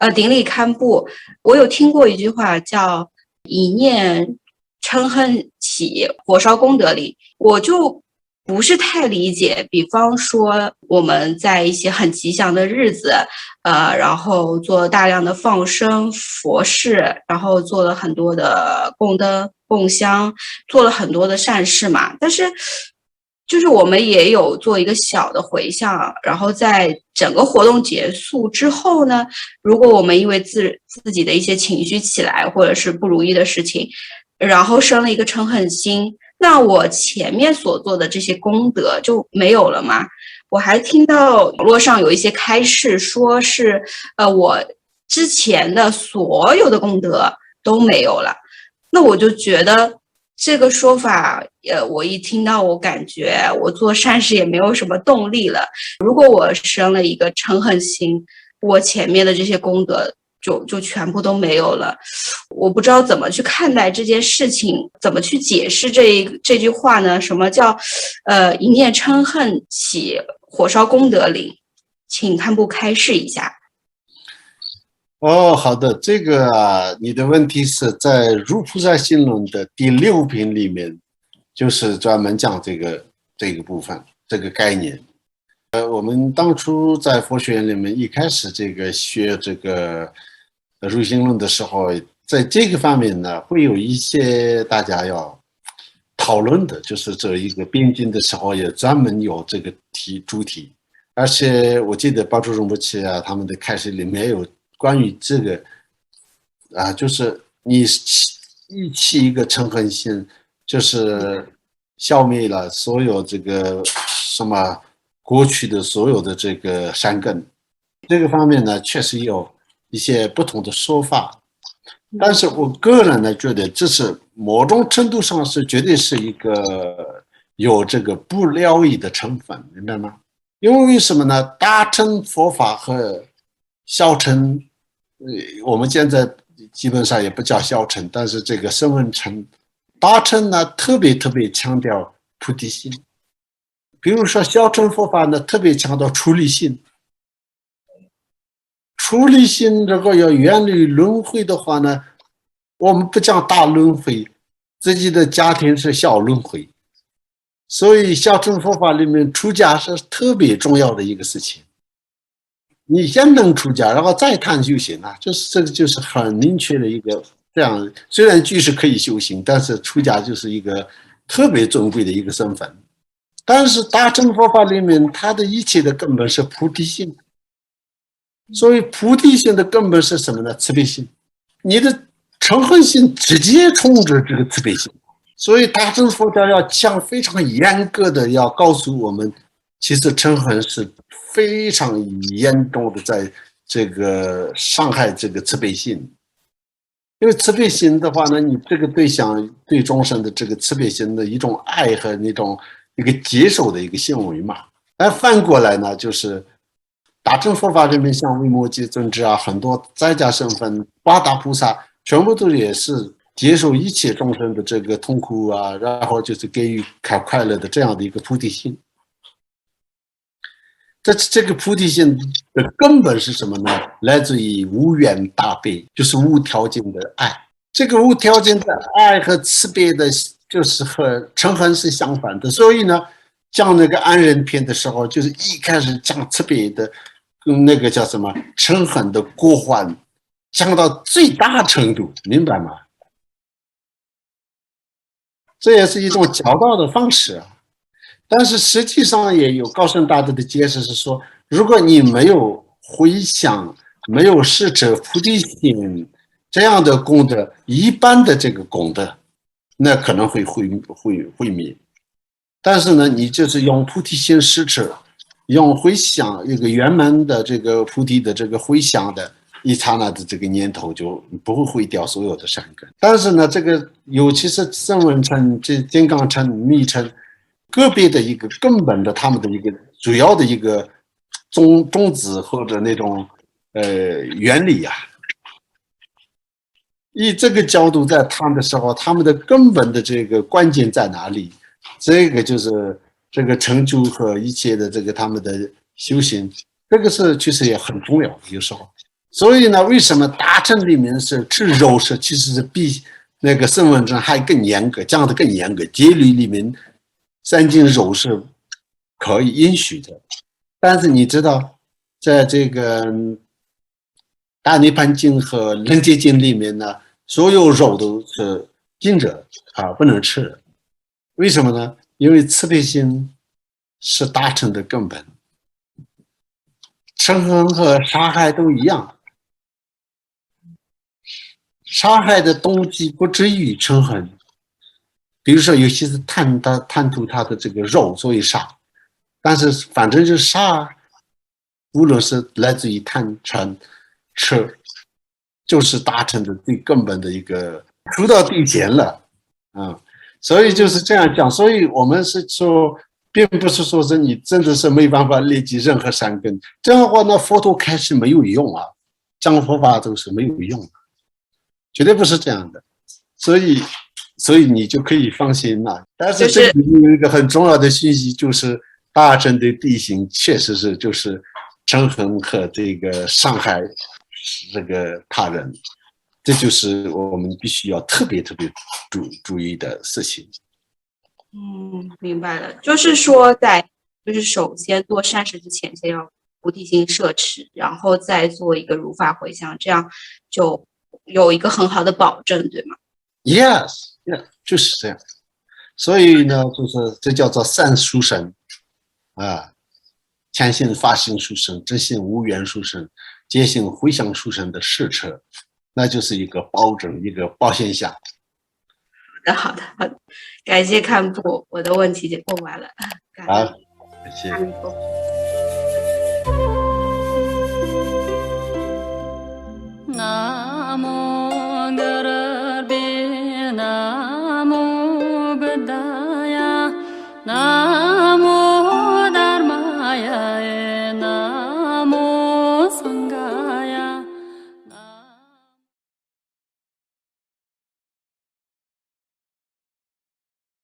顶礼堪布。我有听过一句话叫"一念嗔恨起，火烧功德林"，我就不是太理解。比方说我们在一些很吉祥的日子，然后做大量的放生佛事，然后做了很多的供灯供香，做了很多的善事嘛。但是就是我们也有做一个小的回向，然后在整个活动结束之后呢，如果我们因为自己的一些情绪起来，或者是不如意的事情，然后生了一个嗔恨心，那我前面所做的这些功德就没有了吗？我还听到网络上有一些开示说是，我之前的所有的功德都没有了。那我就觉得这个说法，我一听到，我感觉我做善事也没有什么动力了。如果我生了一个嗔恨心，我前面的这些功德就全部都没有了。我不知道怎么去看待这件事情，怎么去解释这句话呢？什么叫一念嗔恨起，火烧功德林？请堪布开示一下。好的，这个你的问题是在《如菩萨行论》的第6品里面，就是专门讲这个部分，这个概念。我们当初在佛学院里面一开始这个学这个入行论的时候，在这个方面呢，会有一些大家要讨论的，就是这一个编经的时候也专门有这个主题，而且我记得宝珠仁波切他们的开示里面有关于这个就是你一起一个嗔恨心，就是消灭了所有这个什么过去的所有的这个善根。这个方面呢，确实有一些不同的说法，但是我个人呢觉得这是某种程度上是绝对是一个有这个不疗愈的成分，明白吗？因为什么呢？大乘佛法和小乘，我们现在基本上也不叫小乘，但是这个声闻乘，大乘呢特别强调菩提心。比如说小乘佛法呢特别强调出离心。出离心如果要远离轮回的话呢，我们不讲大轮回，自己的家庭是小轮回。所以小乘佛法里面出家是特别重要的一个事情。你先能出家，然后再谈修行啊，就是这个就是很明确的一个这样。虽然居士可以修行，但是出家就是一个特别尊贵的一个身份。但是大乘佛法里面，它的一切的根本是菩提心。所以菩提心的根本是什么呢？慈悲心。你的嗔恨心直接冲着这个慈悲心。所以大乘佛教要讲非常严格的要告诉我们，其实嗔恨是非常严重的在这个伤害这个慈悲心。因为慈悲心的话呢，你这个对象对众生的这个慈悲心的一种爱和那种一个接受的一个行为嘛。而反过来呢，就是大乘佛法里面像维摩诘尊者很多在家身份八大菩萨全部都也是接受一切众生的这个痛苦然后就是给予快乐的这样的一个菩提心。这个菩提心的根本是什么呢？来自于无缘大悲，就是无条件的爱。这个无条件的爱和慈悲的，就是和嗔恨是相反的。所以呢，讲那个安忍篇的时候，就是一开始讲慈悲的，跟那个叫什么嗔恨的过患，讲到最大程度，明白吗？这也是一种教导的方式。但是实际上也有高僧大德的解释是说，如果你没有回向，没有施者菩提心这样的功德，一般的这个功德，那可能会毁灭。但是呢，你就是用菩提心施者，用回向一个圆满的这个菩提的这个回向的一刹那的这个念头，就不会毁掉所有的善根。但是呢，这个尤其是声闻乘、金刚乘、密乘。个别的一个根本的他们的一个主要的一个宗旨或者那种原理以这个角度在谈的时候，他们的根本的这个关键在哪里？这个就是这个成就和一切的这个他们的修行，这个是其实也很重要。有时候所以呢，为什么大乘里面是吃肉食，其实是比那个身份证还更严格，讲的更严格。戒律里面3禁肉是可以允许的，但是你知道，在这个大涅槃经和人戒经里面呢，所有肉都是禁着啊，不能吃。为什么呢？因为慈悲心是大乘的根本，嗔恨和杀害都一样。杀害的动机不至于嗔恨，比如说有些是贪图他的这个肉，所以杀，但是反正就是杀，无论是来自于贪嗔痴，就是大乘的最根本的一个出到地前了，所以就是这样讲。所以我们是说，并不是说是你真的是没办法立即任何善根，这样的话，那佛陀开始没有用啊，讲佛法都是没有用的。绝对不是这样的，所以你就可以放心了。但是这里面有一个很重要的信息，就是大乘的地形确实是就是嗔恨和这个伤害这个他人，这就是我们必须要特别注意的事情。明白了，就是说就是首先做善事之前，先要菩提心摄持，然后再做一个如法回向，这样就有一个很好的保证，对吗 ？Yes， 就是这样。所以呢，就是这叫做三殊胜啊，前行法行殊胜，知行无缘殊胜，戒行回向殊胜的试车，那就是一个保证，一个保险项。好的，感谢堪布，我的问题就问完了。好，谢谢。南无